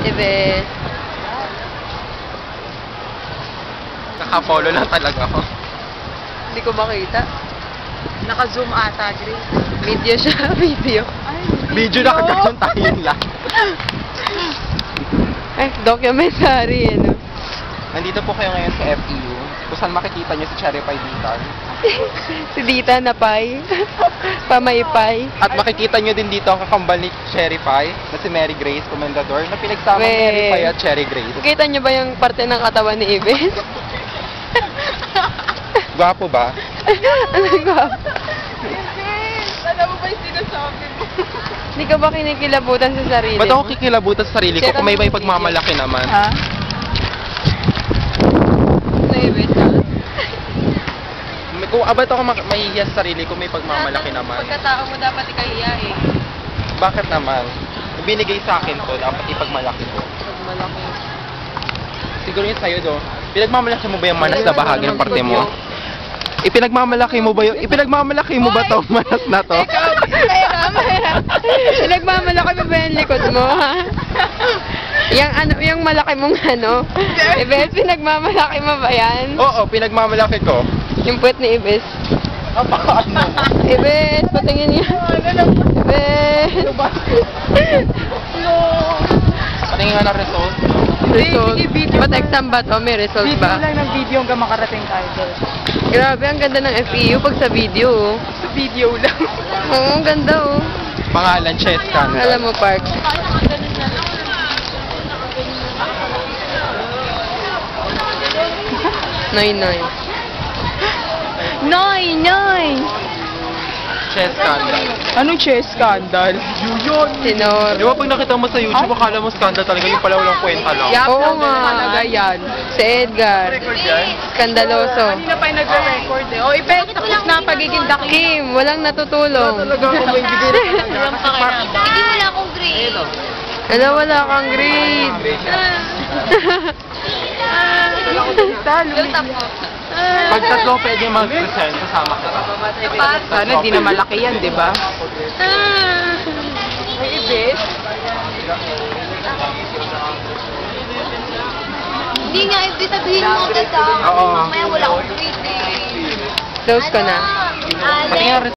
Ibes. Naka-follow lang talaga ako. Hindi ko makita. Naka-zoom ata, Grace. Video siya, video. Ay, Video na kagano'n tayo lang. Ay, documentary, ano. Nandito po kayo ngayon sa FEU. Kung saan makikita nyo si Cherry Pie Ditan. Si Dita na pay. Pamaypay. At makikita nyo din dito ang kakambal ni Cherry Pie na si Mary Grace Comendador na pinagsama Weh. Mary Pie at Cherry Grace. Kita niyo ba yung parte ng katawan ni Ibes? Gwapo ba? Ano ba? alam mo ba yung sinasabi mo? Hindi ka ba kinikilabutan sa sarili Ba't ako mo? kikilabutan sa sarili ko kung may pagmamalaki naman? Ha? Ano, Ibes, ha? Kung ba't ako mahihiya sa sarili ko may pagmamalaki naman? Pagkatao mo dapat ikahiya eh. Bakit naman? Binigay sa akin to, dapat ipagmalaki ko. Pagmalaki. Siguro yun sa'yo do. Pinagmamalaki mo ba yung manas na bahagi ng parte mo? Ipinagmamalaki mo ba to manas na to? Pinagmamalaki mo ba yung likod mo, ha? Yung malaki mong ano? Ibes, pinagmamalaki mo ba yan? Oo, pinagmamalaki ko. Yung puwet ni Ibes. Paano? Ibes, patingin niya. Ibes. Patingin nga ng result. Result. Sige, video Ba't lang. exam ba to? May result Video ba? lang ng video hanggang makarating tayo doon. Grabe, ang ganda ng FEU pag sa video, oh. Sa video lang. Oo, ang ganda, oh. Pangalan, Chescan. Alam mo, Park. Noy, noy. Noy! Noy! Chescan. Anong chess scandal? Yun! Sinor. Di ba pag nakita mo sa YouTube, akala mo scandal talaga, yung pala walang kwenta lang. Yap Oo lang nga. talaga yan. Si Edgar. Record yan? Skandaloso. Kanina pa yung nagre-record eh. O, ipet, tapos na pagiging dakil. Kim, walang natutulong. Talaga ako may bigay na talaga. Hindi wala akong grade. Ano, wala kang grade. Pag tatlo pwede mag-present, kasama ka. Sana di na malaki yan, di ba? May ibis. Hindi nga, ibig sabihin mo agad Oo. Mamaya wala akong grade eh. Close ko na. Alex. Patingin